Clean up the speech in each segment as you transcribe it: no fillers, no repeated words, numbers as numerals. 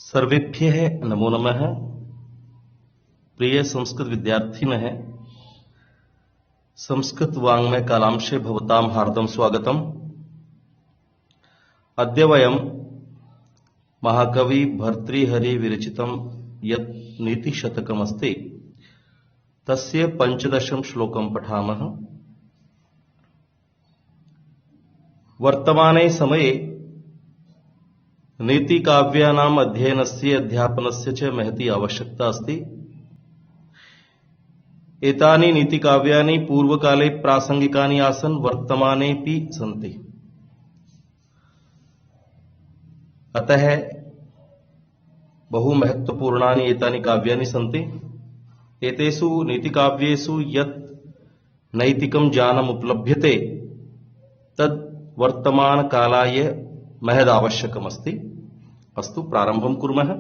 सर्वेभ्यः नमो नमः। प्रिय संस्कृत विद्यार्थिनः, संस्कृत वाङ्मय कालांशे भवतां हार्दं स्वागतम्। अद्य वयं महाकवि भर्तृहरि विरचितं यत् नीतिशतकमस्ति तस्य 15 श्लोकं पठामः। वर्तमाने समये नीतिकाव्यानाम् अध्ययनस्य अध्यापनस्य च महती आवश्यकता अस्ति। एतानि नीतिकाव्यानि पूर्वकाले प्रासंगिकानि आसन्, वर्तमानेऽपि सन्ति। अतः बहु महत्वपूर्णानि एतानि काव्यानि सन्ति। एतेषु नीतिकाव्येषु यत् नैतिकं ज्ञानम् उपलभ्यते तद् वर्तमानकालाय महदावश्यकमस्ति। अस्तु, प्रारम्भं कुर्मः।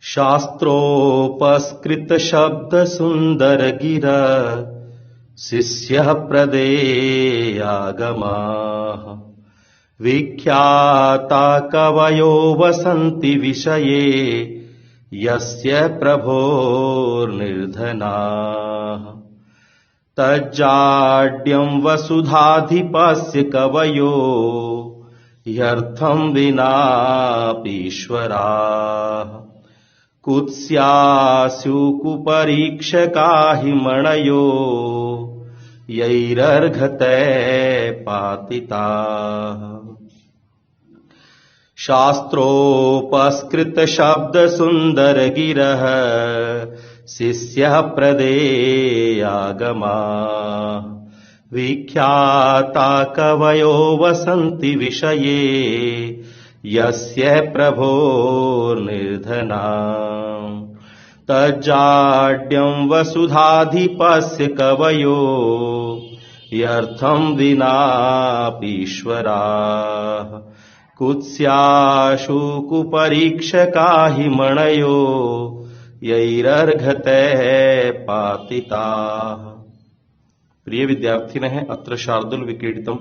शास्त्रोपस्कृत शब्द सुंदर गिरा शिष्यः प्रदेयागमाः विख्याता कवयो वसन्ति विषये यस्य प्रभोर्निर्धनाः तज्जाड्यं वसुधाधिपस्य कवयो ह्यर्थं विनापीश्वराः कुत्स्यास्युकुपरीक्षका हि मणयो यैरर्घते पातिताः। शास्त्रोपस्कृत शब्द सुंदर गिरः शिष्यः प्रदेयागमाः विख्याता कवयो वसन्ति विषये यस्य प्रभोर्निर्धनाः तज्जाड्यं वसुधाधिपस्य कवयो ह्यर्थं विनापीश्वराः कुत्स्याशु कुपरीक्षका हि मणयो यैरर्घते पातिताः। प्रिय विद्यार्थिनः, अत्र शार्दूल विक्रीडितं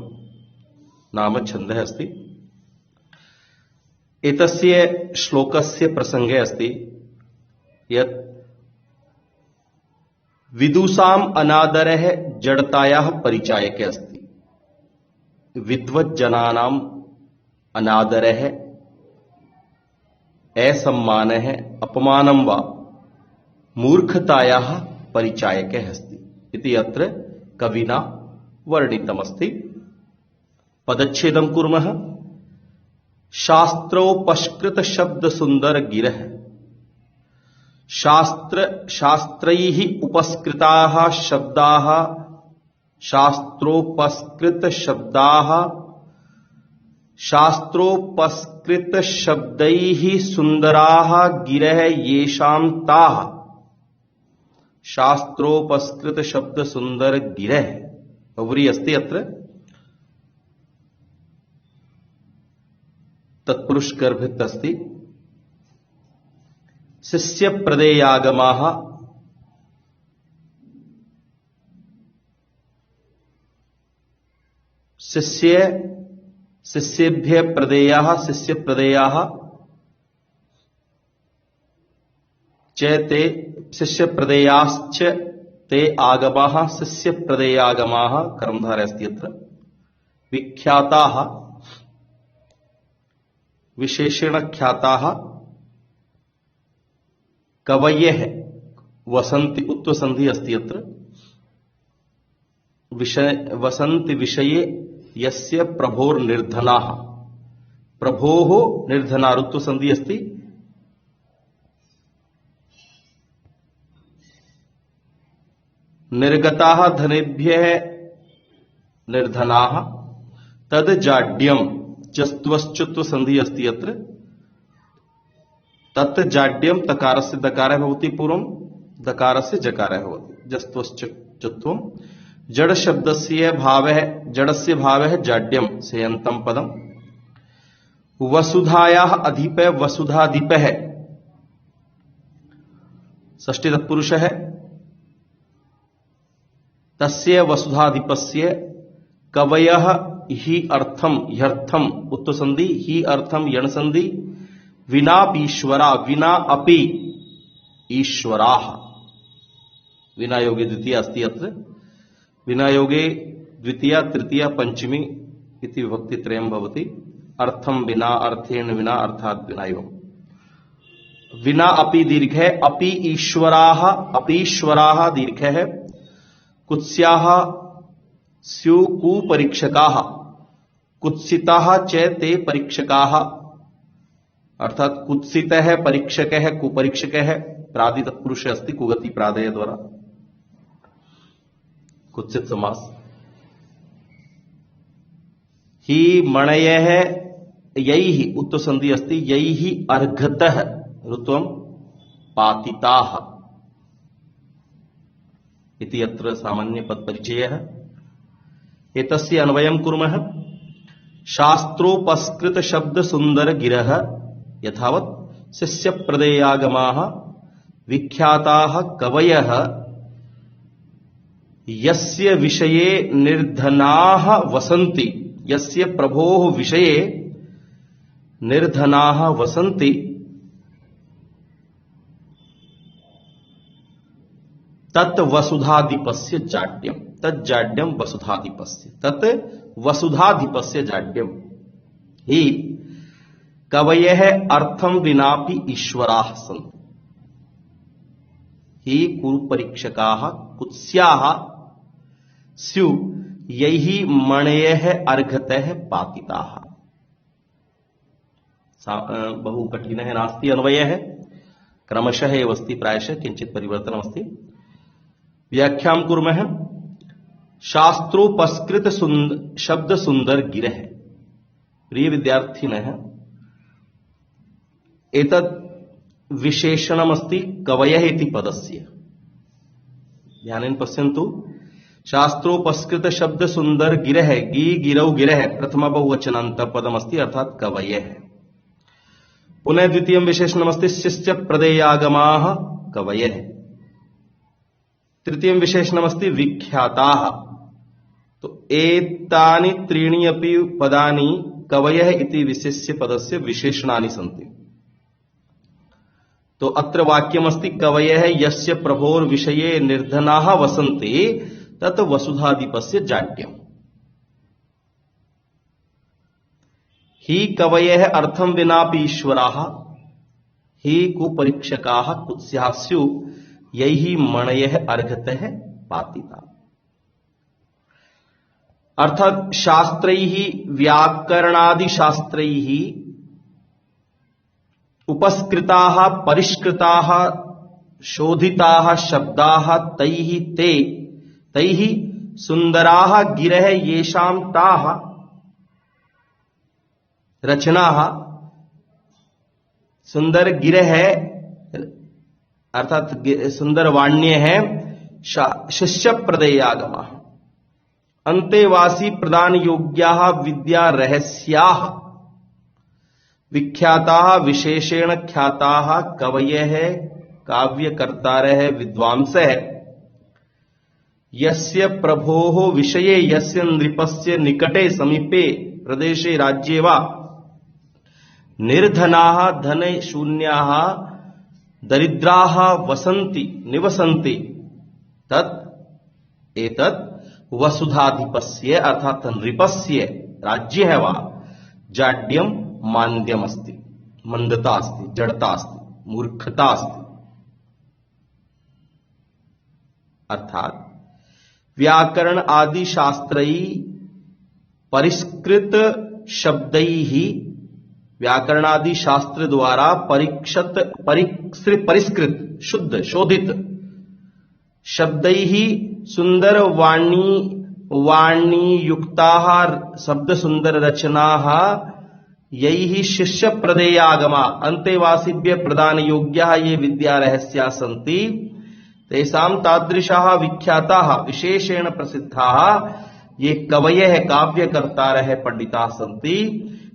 नाम छन्दः अस्ति। एतस्य श्लोकस्य प्रसंगे अस्ति यत् विदुषाम् अनादरः जडतायाः परिचायके अस्ति। विद्वज्जनानाम् अनादरः, असम्मानः, अपमानं वा मूर्खतायाः परिचायकः अस्ति इति अत्र कविना वर्णितमस्ति। पदच्छेदं कुर्मः। शास्त्रोपस्कृत शब्द सुंदर गिरः। शास्त्रैः उपस्कृताः शब्दाः, शास्त्रोपस्कृत शब्दाः, शास्त्रोपस्कृत शब्दैः सुंदराः गिरः येषां ताः। शास्त्रोपस्कृत शब्द सुंदर गिरः उपरि अस्ति अत्र तत्पुरुष गर्भित अस्ति। शिष्य प्रदेयागमाः, शिष्येभ्यः प्रदेयाः, शिष्य प्रदेयाः च ते शिष्य प्रदेयाश्च ते आगमाः, शिष्य प्रदेयागमाः कर्मधारय अस्ति अत्र। विख्याताः, विशेषेण ख्याताः, कवयः वसन्ति, उत्वसन्धि अस्ति अत्र। वसन्ति विषये यस्य प्रभोर्निर्धनाः, प्रभोः निर्धनारुत्वसन्धि अस्ति। निर्गताः धनेभ्यः निर्धनाः तद जाड्यं जस्त्वश्चुत्व संधि अस्ति अत्र। तत् जाड्यं तकारस्य दकारः भवति पूर्वं, दकारस्य जकारः भवति। जस्त्वश्चुत्वं जड़ शब्दस्य भावः, जडस्य भावः जाड्यं सेयन्तं पदम्। वसुधायाः अधिपः वसुधाधिपः षष्ठी तत्पुरुषः। तस्य वसुधाधिपस्य कवयः ही अर्थम ह्यर्थम उत्तर संधि, ही अर्थम यण संधि, विनापीश्वरा विना अपि ईश्वराः, विना योगे द्वितीया अस्ति अत्र, विना योगे द्वितीया तृतीया पंचमी इति विभक्ति त्रयं भवति। अर्थम विना, अर्थेन विना, अर्थात विना एवं। विना अपि दीर्घ है, अपि ईश्वराः, अपीश्वराः दीर्घ है। कुत्स्याः स्यु कुपरीक्षकाः, कुत्सिताः च ते परीक्षकाः, अर्थात कुत्सित है, परीक्षक है, कुपरीक्षक है, प्रादि तत्पुरुष अस्ति कुगति प्रादय द्वारा कुत्सित समास। ही मणयः यैः उत्तर संधि अस्ति, यैः अर्घतः ऋत्वं पातिताः इति अत्र सामान्य पद परिचयः। एतस्य अन्वयं कुर्मः। शास्त्रोपस्कृत शब्द सुंदर गिरः यथावत् शिष्य प्रदेयागमाः विख्याताः कवयः यस्य विषये निर्धनाः वसन्ति, यस्य प्रभोः विषये निर्धनाः वसन्ति, तत् वसुधाधिपस्य जाड्यम, तत् जाड्यम वसुधाधिपस्य, तत् वसुधाधिपस्य जाड्यम। ही कवयः अर्थम विनापि ईश्वराः सन्ति, ही कुरुपरीक्षकाः कुत्स्याः स्यु यैः मणयः अर्घतः पातिताः। बहु कठिनः नास्ति अन्वयः, क्रमशः एव अस्ति, प्रायशः किञ्चित् परिवर्तनमस्ति। व्याख्यां कुर्मः। शास्त्रोपस्कृत शब्द सुंदर गिरः। प्रिय विद्यार्थिनः, एतत् विशेषणमस्ति कवयः इति पदस्य। ध्यानेन पश्यन्तु। शास्त्रोपस्कृत शब्द सुंदर गिरः, गी गिरौ गिरः प्रथमा बहुवचनान्त पदमस्ति, अर्थात कवयः। पुनः द्वितीयं विशेषणमस्ति शिष्य प्रदेयागमाः कवयः। तृतीयं विशेषणमस्ति विख्याताः। तो एतानि त्रीणि अपि पदानि कवयः इति विशेष्य पदस्य विशेषणानि सन्ति। तो अत्र वाक्यमस्ति कवयः यस्य प्रभोर विषये निर्धनाः वसन्ति तत् वसुधाधिपस्य जाड्यम्। ही कवयः अर्थं विनापि ईश्वराः, ही कुपरीक्षकाः कुत्स्याः स्युः यैः मणयः अर्घतः पातिताः। अर्थात शास्त्रैः व्याकरणादि शास्त्रैः उपस्कृताः परिष्कृताः शोधिताः शब्दाः तैः सुंदराः गिरः येषां ताः रचनाः। सुंदर गिरः अर्थात सुंदर वाण्य है शिष्य प्रदेयागमाः। अंतेवासी प्रदान योग्याः विद्या रहस्याः विख्याताः विशेषेण ख्याताः कवयः काव्यकर्तारः विद्वांसः यस्य प्रभोः विषये यस्य नृपस्य निकटे समीपे प्रदेशे राज्ये वा निर्धनाः धनशून्याः दरिद्राः वसन्ति निवसन्ति तत् एतत् वसुधाधिपस्य अर्थात नृपस्य राज्यः वा जाड्यं मान्द्यमस्ति, मंदता अस्ति, जड़ता अस्ति, मूर्खता अस्ति। अर्थात व्याकरण आदि शास्त्रैः परिष्कृत शब्दैः व्याकरणादि शास्त्र द्वारा परिष्कृत शुद्ध शोधित शब्दैः सुंदर वाणी युक्ताः शब्द सुंदर रचनाः यैः शिष्य प्रदेयागमा अंतेवासिभ्य प्रदान योग्याः ये विद्या रहस्याः सन्ति तेषां तादृशाः विख्याताः विशेषेण प्रसिद्धाः ये कवयः काव्यकर्तारः पंडिताः सन्ति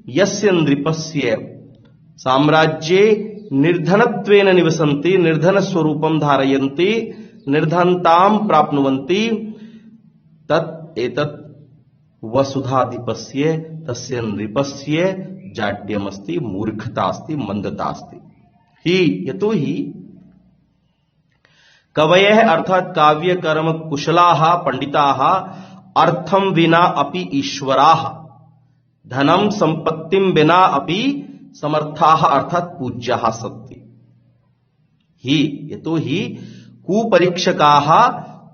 यस्य नृपस्य साम्राज्ये निर्धनत्वेन निवसन्ति निर्धन स्वरूपं धारयन्ति निर्धनतां प्राप्नुवन्ति तत् एतत् वसुधाधिपस्य तस्य नृपस्य जाड्यमस्ति मूर्खतास्ति मंदतास्ति। ही यतो ही कवयः अर्थात काव्य कर्म कुशलाः पंडिताः अर्थम विना अपि ईश्वराः धनम संपत्तिम विना अपि समर्थाः अर्थात पूज्याः सन्ति। ही यतो ही कुपरीक्षकाः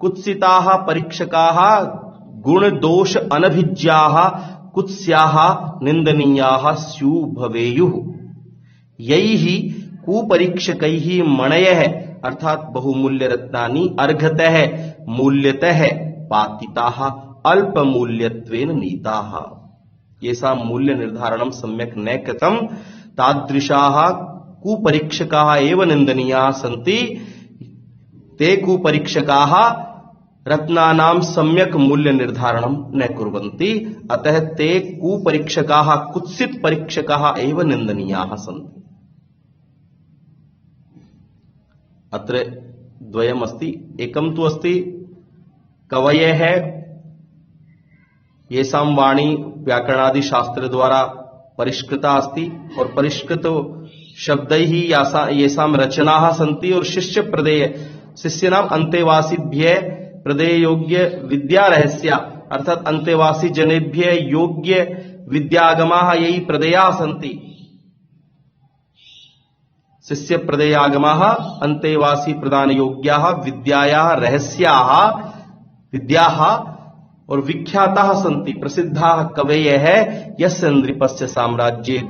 कुत्सिताः परीक्षकाः गुण दोष अनभिज्ञाः कुत्स्याः निंदनीयाः स्युः भवेयुः। यैः कुपरीक्षकैः मणयः अर्थात बहुमूल्य रत्नानि अर्घतः मूल्यतः पातिताः अल्पमूल्यत्वेन नीताः। येषां मूल्य निर्धारणं सम्यक् न कृतं तादृशाः कुपरीक्षकाः एव निंदनीयाः सन्ति। ते कुपरीक्षकाः रत्नानां सम्यक् मूल्य निर्धारणं न कुर्वन्ति, अतः ते कुपरीक्षकाः कुत्सित परीक्षकाः एव निंदनीयाः सन्ति। अत्र द्वयम् अस्ति। एकं तु अस्ति कवयः येषां वाणी व्याकरणादि शास्त्र द्वारा परिष्कृता अस्ति और परिष्कृत शब्दैः येषां रचनाः सन्ति और शिष्य प्रदेय शिष्यानाम् अन्तेवासिभ्यः प्रदेय योग्य विद्या रहस्य अर्थात अन्तेवासी जनेभ्यः योग्य विद्यागमाः यैः प्रदेयाः सन्ति। शिष्य प्रदेयागमाः अन्तेवासी प्रदान योग्याः विद्यायाः रहस्याः विद्याः और विख्याताः सन्ति। प्रसिद्धाः कवयः यस्य नृपस्य साम्राज्ये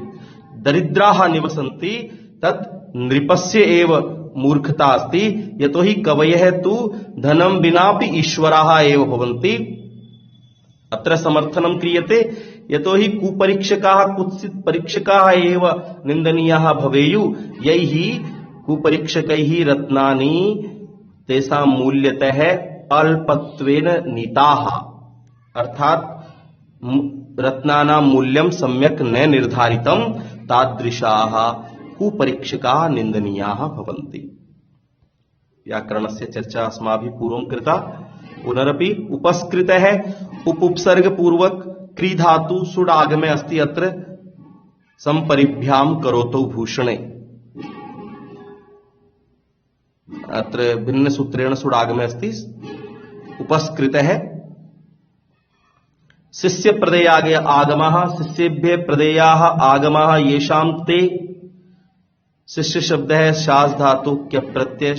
दरिद्राः निवसन्ति तत् नृपस्य एव मूर्खता अस्ति। यतो हि कवयः तु धनं विनापि ईश्वराः एव भवन्ति। अत्र समर्थनं क्रियते यतो हि कुपरीक्षकाः कुत्सित परीक्षकाः एव निंदनीयाः भवेयुः। यैः कुपरीक्षकैः रत्नानि तेषां मूल्यतः अल्पत्वेन नीताः अर्थात रत्नानां मूल्यं सम्यक् न निर्धारितं तादृशाः कुपरीक्षकाः निंदनीयाः भवन्ति। व्याकरणस्य चर्चा अस्माभिः पूर्वं कृता। पुनरपि उपस्कृतः उपसर्ग पूर्वक क्री धातु सुड आगमे अस्ति। अत्र संपरिभ्यां करोतौ भूषणे अत्र भिन्न सूत्रेण सुड आगमे अस्ति। उपस्कृतः शिष्य प्रदेयागे आगमः शिष्येभ्यः प्रदेयाः आगमः येषां ते शिष्य शब्दः शास धातु क्यप प्रत्यय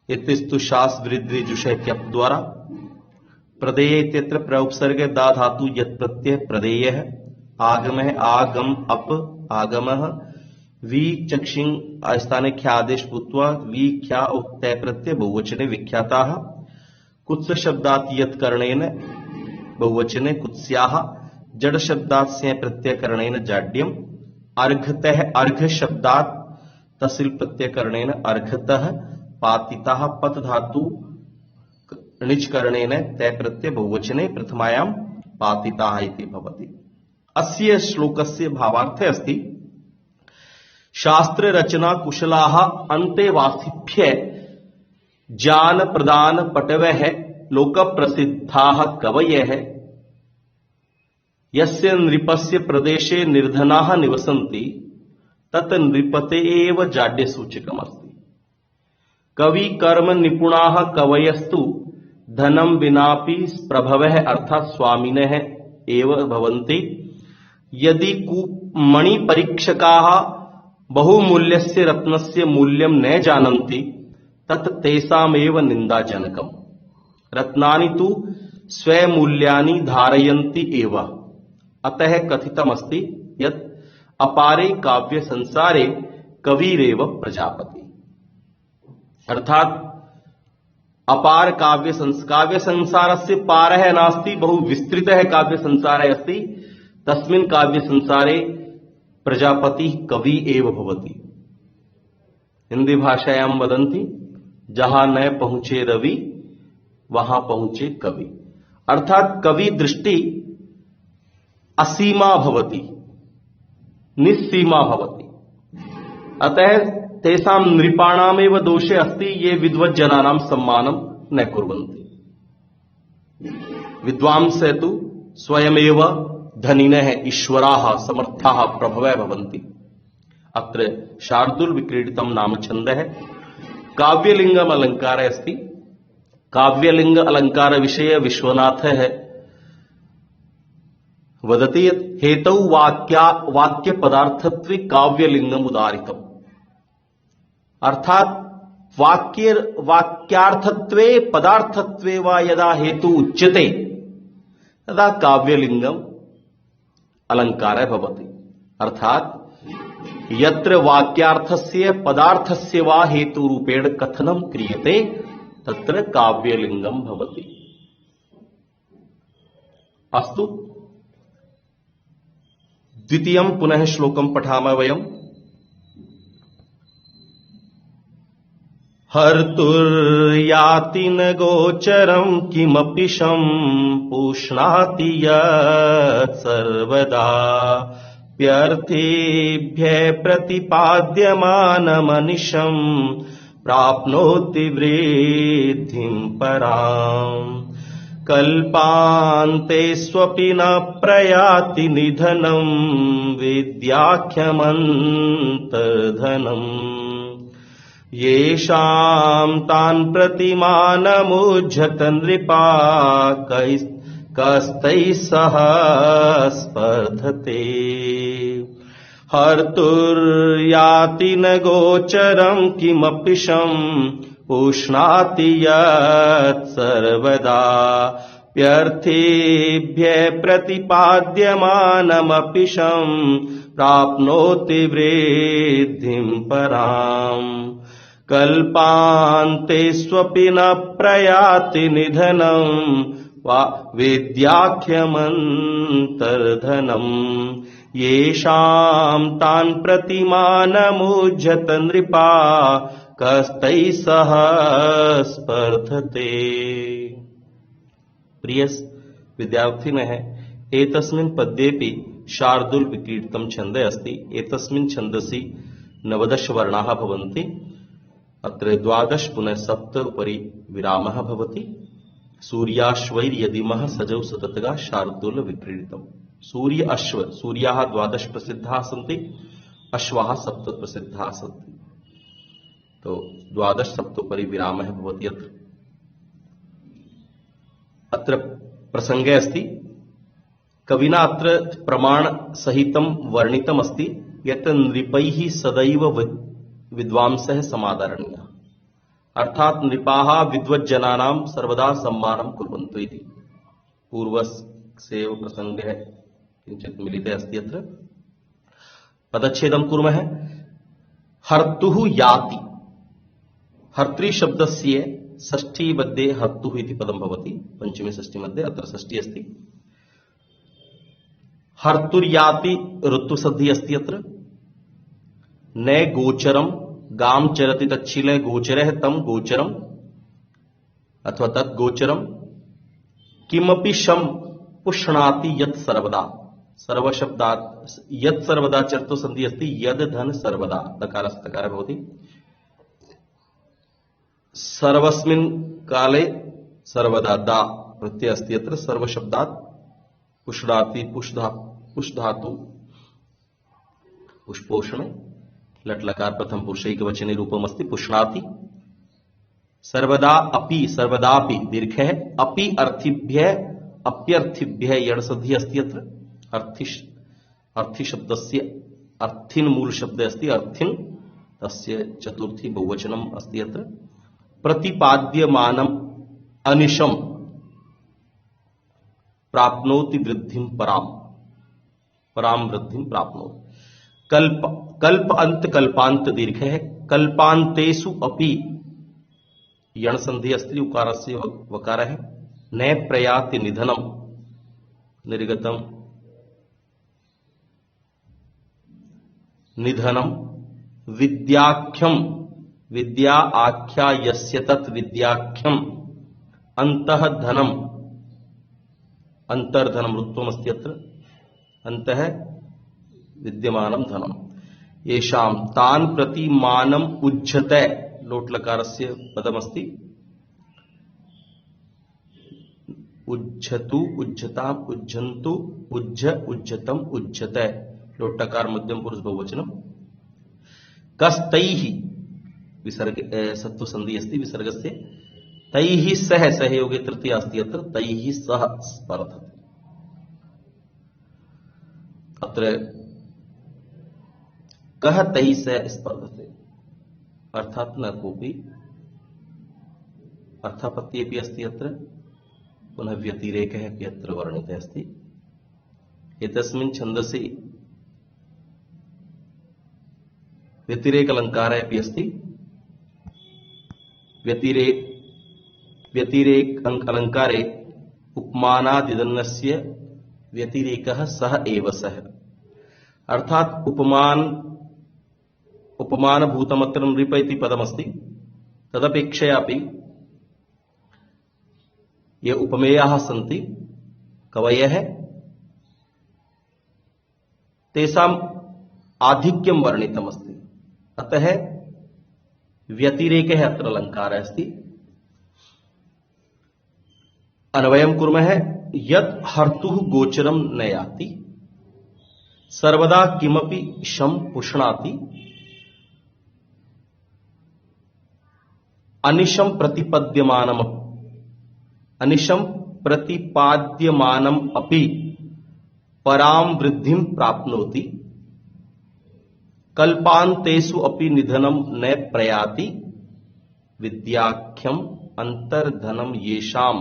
इत्यस्तु शास वृद्धि जुषय क्यप द्वारा प्रदेय इत्यत्र प्रउपसर्ग दा धातु यत् प्रत्यय प्रदेयः आगमः आगम अप आगमः वि चक्षिं स्थाने ख्यादेश भूत्वा वि ख्या उक्तय प्रत्यय बहुवचने विख्याताः कुत्स शब्दात् यत् करणेन बहुवचने कुत्स्याः जड़ शब्दात् से प्रत्यय करणेन जाड्यम् अर्घतः अर्घ शब्दात् तसिल प्रत्यय करणेन अर्घतः पातिताः पत धातु णिच करणेन तय प्रत्यय बहुवचने प्रथमायां पातिताः इति भवति। अस्य श्लोकस्य भावार्थः अस्ति शास्त्र रचना कुशलाः अन्तेवासिभ्यः ज्ञान प्रदान पटवः लोक प्रसिद्धाः कवयः यस्य नृपस्य प्रदेशे निर्धनाः निवसन्ति तत् नृपते एव जाड्य सूचकमस्ति। कवि कर्म निपुणाः कवयस्तु धनं विनापि प्रभवः अर्थात् स्वामिनः एव भवन्ति। यदि मणि परीक्षकाः बहुमूल्यस्य रत्नस्य मूल्यं न जानन्ति तत् तेषामेव निन्दाजनकम्। रत्नानि तु स्वमूल्यानि धारयन्ति एव। अतः कथितमस्ति यत् अपारे काव्य संसारे कविरेव प्रजापति अर्थात अपार काव्य संसारस्य पारः नास्ति बहु विस्तृतः काव्य संसारः अस्ति। तस्मिन् काव्य संसारे प्रजापति कवि एव भवति। हिंदी भाषायां वदन्ति जहां न पहुंचे रवि वहां पहुंचे कवि अर्थात कवि दृष्टि असीमा भवति निस्सीमा भवति। अतः तेषां नृपाणामेव दोषे अस्ति ये विद्वज्जनानां सम्मानं न कुर्वन्ति। विद्वांसः तु स्वयमेव धनिनः ईश्वराः समर्थाः प्रभवः भवन्ति। अत्र शार्दूल विक्रीडितं नाम छन्दः काव्यलिंगम अलंकार अस्ति। काव्यलिंग अलंकार विषये विश्वनाथः वदति यत् हेतौ वाक्य पदार्थत्वे काव्यलिंगम उदारितम्। अर्थात वाक्यार्थत्वे पदार्थत्वे वा यदा हेतु उच्यते तदा काव्यलिंगम अलंकारः भवति। अर्थात यत्र वाक्यार्थस्य पदार्थस्य वा हेतुरूपेण कथनं क्रियते तत्र काव्यलिंगम भवति। अस्तु, द्वितीयं पुनः श्लोकं पठामः वयम्। हर्तुर्याति न गोचरं किमपि सम्पुष्णाति यत् सर्वदा प्यर्थेभ्यः प्रतिपाद्यमानमनिशं प्राप्नोति वृद्धिं पराम्। कल्पान्तेष्वपि न प्रयाति निधनं विद्याख्यमन्तर्धनम्। येषां तान् प्रतिमानमुज्झत नृपा कस्तैः सह स्पर्धते। हर्तुर्याति न गोचरं किमपि सम्पुष्णाति यत् सर्वदा प्यर्थेभ्यः प्रतिपाद्यमानमपि प्राप्नोति वृद्धिं पराम्। कल्पान्तेष्वपि न प्रयाति निधनं विद्याख्यमन्तर्धनम्। येषां तान् प्रतिमानमुज्झत नृपा कस्तैः सह स्पर्धते। प्रिय विद्यार्थिनः, एतस्मिन् पद्येऽपि शार्दूल विक्रीडितं छन्दः अस्ति। एतस्मिन् छन्दसि 19 वर्णाः भवन्ति। अत्र 12 पुनः 7 उपरि विरामः भवति। सूर्याश्वैर्यदिमः सजौ सततगा शार्दूल विक्रीडितम्। सूर्य अश्व, सूर्याः 12 प्रसिद्धाः सन्ति, अश्वाः 7 प्रसिद्धाः सन्ति। तो 12 7 विरामः भवति। अत्र प्रसंगे अस्ति कविना अत्र प्रमाण सहितं वर्णितम् अस्ति यत् नृपैः सदैव विद्वांसः समादरणीयः। अर्थात नृपाः विद्वज्जनानां सर्वदा सम्मानं कुर्वन्तु इति पूर्वस्यैव प्रसंगः किञ्चित् मिलिते अस्ति। अत्र पदच्छेदं कुर्मः। हर्तुः याति, हर्तृशब्दस्य षष्ठी मध्ये हर्तुः इति पदं भवति। पंचमी षष्ठी मध्ये अत्र षष्ठी अस्ति। हर्तुर्याति ऋतुसद्धि अस्ति। अत्र न गोचरं गाम चरति तच्छीले गोचरः तं गोचरम अथवा तत् गोचरम। किमपि शम पुष्णाति यत् सर्वदा, सर्वशब्दात् यत् सर्वदा चर्तो संधि अस्ति। यद् धन सर्वदा तकारस्तकार भवति। सर्वस्मिन् काले सर्वदा दा प्रत्यय अस्ति। अत्र सर्वशब्दात् पुष्णाति पुष्धातु पुष्पोषणे लट लकार प्रथम पुरुषैकवचने रूपमस्ति पुष्णाति। सर्वदा अपि, सर्वदापि दीर्घ है। अपि अर्थिभ्यः अप्यर्थिभ्यः यणसद्धि अस्ति। अत्र अर्थि शब्दस्य अर्थिन मूल शब्द अस्ति। अर्थिन तस्य चतुर्थी बहुवचनम् अस्ति। अत्र प्रतिपाद्यमानम् अनिशं प्राप्नोति वृद्धिं पराम, पराम वृद्धिं प्राप्नोति। कल्प अंत कल्पांत दीर्घ है। कल्पांतेषु अपि यण संधि अस्ति। उकारस्य वकार है। न प्रयाति निधनम निर्गतम निधनम। विद्याख्यम विद्या आख्या यस्य तत् विद्याख्यम। अंतः धनम अंतर्धनम ऋत्वमस्ति। अत्र अंतः विद्यमानं धनम। येषां तान् प्रति मानम उज्झते लोट लकारस्य पदमस्ति। उज्झतु उज्झताम उज्झन्तु उज्झ उज्झतम उज्झते लोट्टकार मध्यम पुरुष बहुवचनम कस्तैः विसर्ग सत्व संधि अस्ति विसर्गस्य तैः सह सहयोगे तृतीया अस्ति अत्र तैः सह स्पर्धते अत्र कः तैः सह स्पर्धते अर्थात न कोऽपि अर्थापत्तिः अस्ति अत्र पुनः व्यतिरेकः अपि अत्र वर्णितः अस्ति एतस्मिन् छन्दसि व्यतिरेकलङ्कारः अपि अस्ति व्यतिरेक अलङ्कारे उपमानादिदन्नस्य व्यतिरेकः सः एव सः अर्थात उपमानभूतमत्र नृप इति पदमस्ति तदपेक्षयापि ये उपमेयाः सन्ति कवयः तेषाम् आधिक्यं वर्णितमस्ति अतः व्यतिरेकः अत्र अलङ्कारः अस्ति अन्वयं कुर्मः यत् हर्तुः गोचरं न याति सर्वदा किमपि शं पुष्णाति अनिशं प्रतिपाद्यमानम् अपि परां वृद्धिं प्राप्नोति कल्पान्तेषु अपि निधनं न प्रयाति विद्याख्यम् अंतर्धनं येषां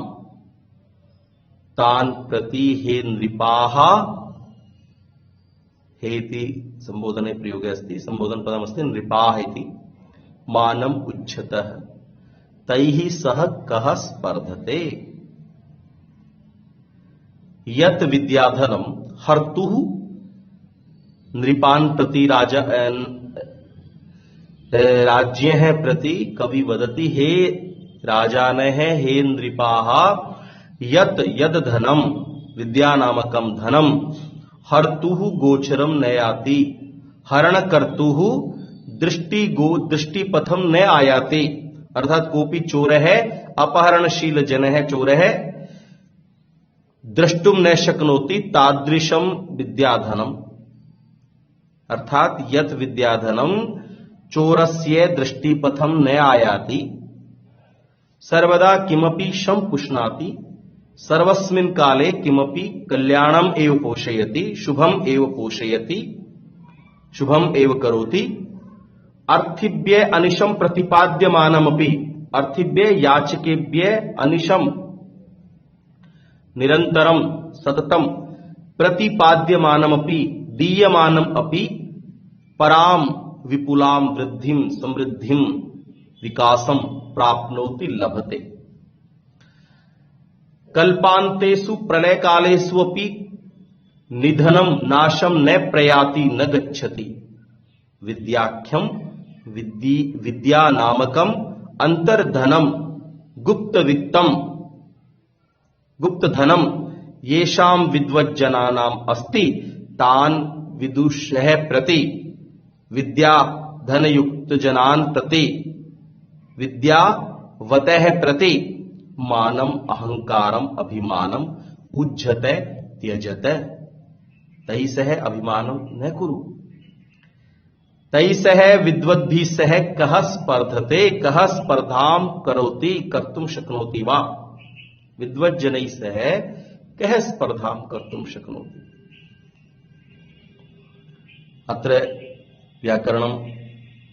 तान् प्रति हे नृपाः हे इति संबोधने प्रयोगे अस्ति संबोधन पदमस्ति नृपाः इति मानम् उच्यतः तैः सह कः स्पर्धते यत् विद्याधनं हर्तुः नृपान् प्रति राज्ञः प्रति कवि वदति हे राजानः हे नृपाः यत् यद् धनं विद्यानामकं धनं हर्तुः गोचरं न याति हरणकर्तुः दृष्टिपथं न आयाति अर्थात कोऽपि चोरः अपहरणशील जनः चोरः द्रष्टुम न शक्नोति तादृशं विद्याधनम् अर्थात यत् विद्याधनं चोरस्य दृष्टिपथं न आयाति सर्वदा किमपि शं पुष्णाति सर्वस्मिन् काले किमपि कल्याणम् एव पोषयति शुभम् एव पोषयति शुभम् एव करोति अर्थिभ्य अनिशं प्रतिपाद्यमानमपि अर्थिभ्य याचकेभ्य अनिशं निरन्तरं सततं प्रतिपाद्यमानमपि दीयमानम् अपि परां विपुलां वृद्धिं समृद्धिं विकासं प्राप्नोति लभते कल्पान्तेषु प्रलयकालेषु अपि निधनं नाशं न प्रयाति न गच्छति विद्याख्यं विद्यानामकं अंतर्धनं गुप्तधनं येषां विद्वज्जनानाम् अस्ति तान् विदुषः प्रति विद्याधनयुक्तजनान् प्रति विद्यावतः प्रति मानम् अहंकारम् अभिमानम् उज्झते त्यजते तैः सह अभिमानं न कुरु तैः सह विद्वद्भिः सह कः स्पर्धते कः स्पर्धां करोति कर्तुं शक्नोति वा विद्वज्जनैः सह कः स्पर्धां कर्तुं शक्नोति अत्र व्याकरणम्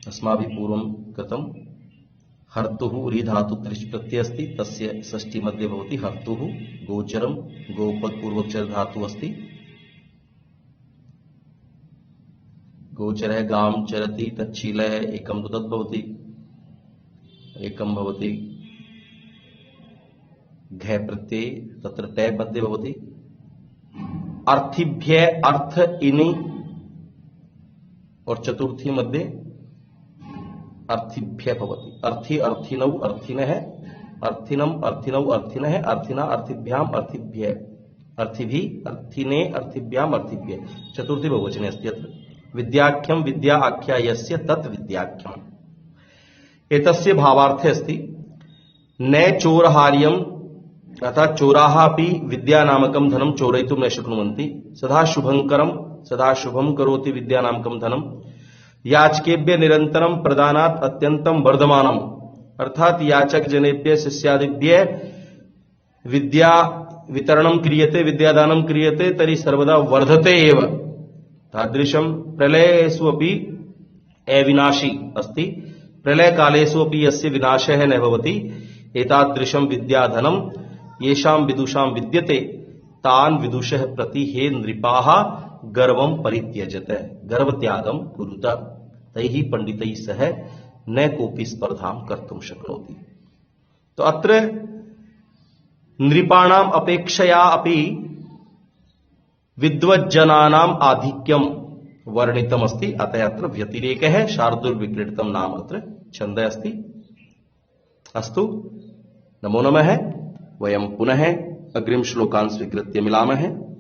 अस्माभिः पूर्वं कृतं हर्तुः री धातु त्रिष् प्रत्यय अस्ति तस्य षष्ठी मध्ये भवति हर्तुः गोचरं गोपद पूर्वोच्चार धातु अस्ति गोचरः गां चरति तच्छीलः एकं तु तद्भवति एकं भवति घ प्रत्यय तत्र तय मध्ये भवति अर्थिभ्य अर्थ इनि और चतुर्थी मध्ये अर्थिभ्य भवति अर्थी अर्थिनौ अर्थिनः अर्थिनम अर्थिनौ अर्थिनः अर्थिना अर्थिभ्याम अर्थिभ्य अर्थिभिः अर्थिने अर्थिभ्याम अर्थिभ्य चतुर्थी बहुवचने अस्ति अत्र विद्याख्यं विद्या आख्यायस्य तत् विद्याख्यम् एतस्य भावार्थे अस्ति न चोरहार्यं अतः चोराः अपि विद्यानामकं धनं चोरयितुं न शक्नुवन्ति। सदा शुभंकरं सदा शुभं करोति विद्यानामकं धनं। याचकेभ्य निरंतरम प्रदानात् अत्यंतम वर्धमानम, अर्थात याचक जनेभ्य शिष्यादिभ्य विद्या वितरणं क्रियते विद्यादानं क्रियते तर्हि सर्वदा वर्धते एव। तादृशं प्रलयेषु अपि अविनाशी अस्ति, प्रलयकालेषु अपि यस्य विनाशः न भवति। एतादृशं विद्याधनं येषां विदुषां विद्यते तान् विदुषः प्रति हे नृपाः गर्वं परित्यजत, गर्वत्यागं कुरुत, तैः पंडितैः सह न कोऽपि स्पर्धां कर्तुं शक्नोति। तो अत्र नृपाणाम् अपेक्षया अपि विद्वज्जनानाम् आधिक्यं वर्णितमस्ति, अतः अत्र व्यतिरेकः शार्दूलविक्रीडितं नाम अत्र छन्दः अस्ति। अस्तु, नमो नमः। वयं पुनः अग्रिम श्लोकान् स्वीकृत्य मिलामः।